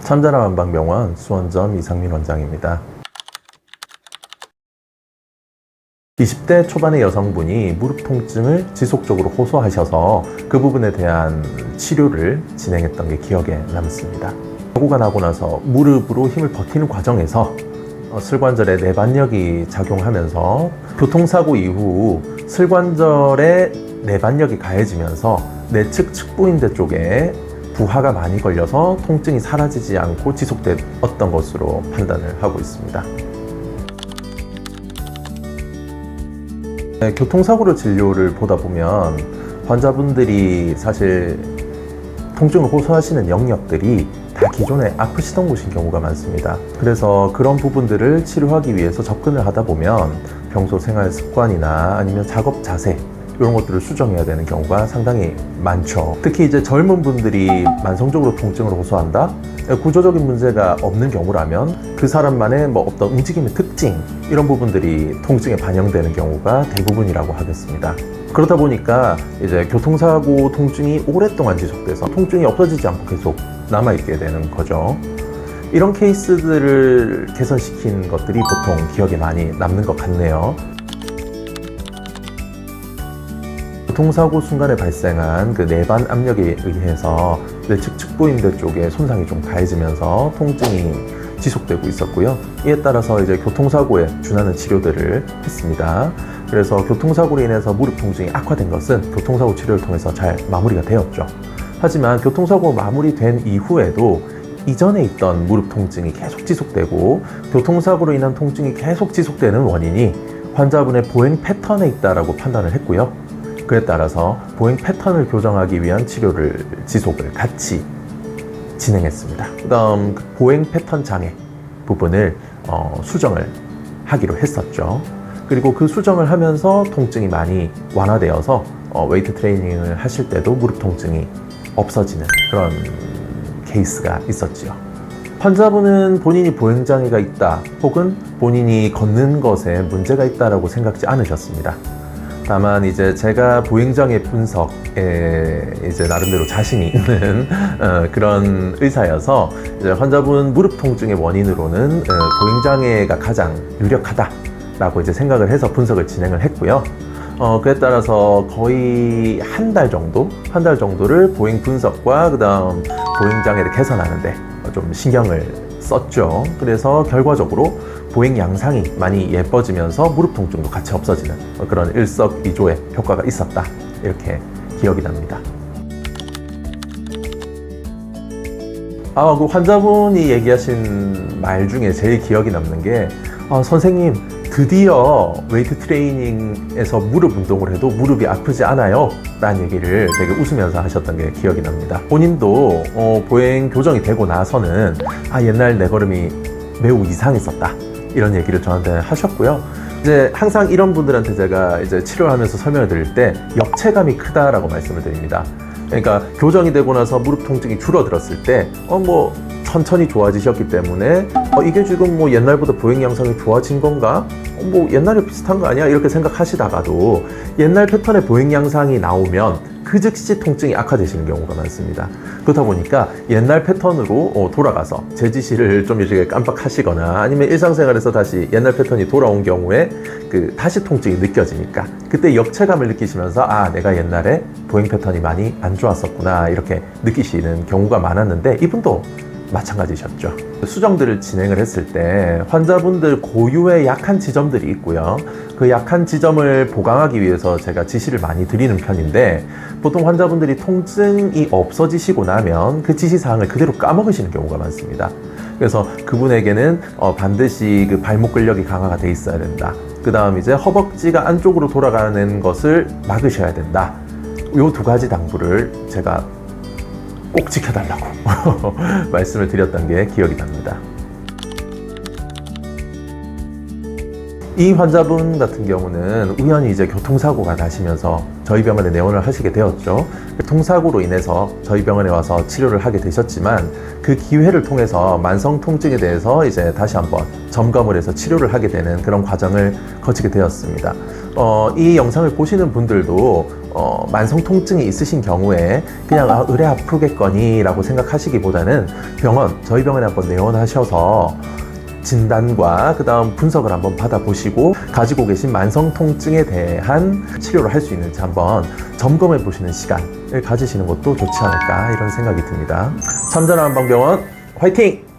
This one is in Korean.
참자라 한방병원 수원점 이상민 원장입니다. 20대 초반의 여성분이 무릎 통증을 지속적으로 호소하셔서 그 부분에 대한 치료를 진행했던 게 기억에 남습니다. 사고가 나고 나서 무릎으로 힘을 버티는 과정에서 슬관절에 내반력이 작용하면서 교통사고 이후 슬관절에 내반력이 가해지면서 내측 측부인대 쪽에 부하가 많이 걸려서 통증이 사라지지 않고 지속되었던 것으로 판단을 하고 있습니다. 교통사고로 진료를 보다 보면 환자분들이 사실 통증을 호소하시는 영역들이 다 기존에 아프시던 곳인 경우가 많습니다. 그래서 그런 부분들을 치료하기 위해서 접근을 하다 보면 평소 생활 습관이나 아니면 작업 자세 이런 것들을 수정해야 되는 경우가 상당히 많죠. 특히 이제 젊은 분들이 만성적으로 통증을 호소한다? 구조적인 문제가 없는 경우라면 그 사람만의 어떤 움직임의 특징 이런 부분들이 통증에 반영되는 경우가 대부분이라고 하겠습니다. 그러다 보니까 이제 교통사고 통증이 오랫동안 지속돼서 통증이 없어지지 않고 계속 남아있게 되는 거죠. 이런 케이스들을 개선시킨 것들이 보통 기억에 많이 남는 것 같네요. 교통사고 순간에 발생한 그 내반 압력에 의해서 내측 측부인대 쪽에 손상이 좀 가해지면서 통증이 지속되고 있었고요. 이에 따라서 이제 교통사고에 준하는 치료들을 했습니다. 그래서 교통사고로 인해서 무릎 통증이 악화된 것은 교통사고 치료를 통해서 잘 마무리가 되었죠. 하지만 교통사고 마무리된 이후에도 이전에 있던 무릎 통증이 계속 지속되고 교통사고로 인한 통증이 계속 지속되는 원인이 환자분의 보행 패턴에 있다고 판단을 했고요. 그에 따라서 보행 패턴을 교정하기 위한 치료를 지속을 같이 진행했습니다. 그 다음 보행 패턴 장애 부분을 수정을 하기로 했었죠. 그리고 그 수정을 하면서 통증이 많이 완화되어서 웨이트 트레이닝을 하실 때도 무릎 통증이 없어지는 그런 케이스가 있었지요. 환자분은 본인이 보행장애가 있다 혹은 본인이 걷는 것에 문제가 있다라고 생각지 않으셨습니다. 다만 이제 제가 보행장애 분석에 이제 나름대로 자신이 있는 그런 의사여서 이제 환자분 무릎 통증의 원인으로는 보행장애가 가장 유력하다라고 이제 생각을 해서 분석을 진행을 했고요. 그에 따라서 거의 한 달 정도를 보행 분석과 그다음 보행장애를 개선하는데 좀 신경을 썼죠. 그래서 결과적으로 보행 양상이 많이 예뻐지면서 무릎 통증도 같이 없어지는 그런 일석이조의 효과가 있었다. 이렇게 기억이 납니다. 그 환자분이 얘기하신 말 중에 제일 기억이 남는 게 선생님 드디어 웨이트 트레이닝에서 무릎 운동을 해도 무릎이 아프지 않아요 라는 얘기를 되게 웃으면서 하셨던 게 기억이 납니다. 본인도 보행 교정이 되고 나서는 옛날 내 걸음이 매우 이상했었다 이런 얘기를 저한테 하셨고요. 이제 항상 이런 분들한테 제가 이제 치료를 하면서 설명을 드릴 때 역체감이 크다라고 말씀을 드립니다. 그러니까 교정이 되고 나서 무릎 통증이 줄어들었을 때 천천히 좋아지셨기 때문에 이게 지금 옛날보다 보행 양상이 좋아진 건가? 옛날에 비슷한 거 아니야? 이렇게 생각하시다가도 옛날 패턴의 보행 양상이 나오면 그 즉시 통증이 악화되시는 경우가 많습니다. 그렇다 보니까 옛날 패턴으로 돌아가서 제 지시를 좀 이렇게 깜빡하시거나 아니면 일상생활에서 다시 옛날 패턴이 돌아온 경우에 다시 통증이 느껴지니까 그때 역체감을 느끼시면서 내가 옛날에 보행 패턴이 많이 안 좋았었구나 이렇게 느끼시는 경우가 많았는데 이분도 마찬가지셨죠. 수정들을 진행을 했을 때 환자분들 고유의 약한 지점들이 있고요. 그 약한 지점을 보강하기 위해서 제가 지시를 많이 드리는 편인데 보통 환자분들이 통증이 없어지시고 나면 그 지시사항을 그대로 까먹으시는 경우가 많습니다. 그래서 그분에게는 반드시 그 발목 근력이 강화가 돼 있어야 된다. 그 다음 이제 허벅지가 안쪽으로 돌아가는 것을 막으셔야 된다. 요 두 가지 당부를 제가 꼭 지켜달라고 말씀을 드렸던 게 기억이 납니다. 이 환자분 같은 경우는 우연히 이제 교통사고가 나시면서 저희 병원에 내원을 하시게 되었죠. 교통사고로 인해서 저희 병원에 와서 치료를 하게 되셨지만 그 기회를 통해서 만성 통증에 대해서 이제 다시 한번 점검을 해서 치료를 하게 되는 그런 과정을 거치게 되었습니다. 이 영상을 보시는 분들도 만성 통증이 있으신 경우에 그냥 의뢰 아프겠거니 라고 생각하시기보다는 저희 병원에 한번 내원하셔서 진단과 그 다음 분석을 한번 받아보시고 가지고 계신 만성 통증에 대한 치료를 할 수 있는지 한번 점검해 보시는 시간을 가지시는 것도 좋지 않을까 이런 생각이 듭니다. 참전한방병원 화이팅!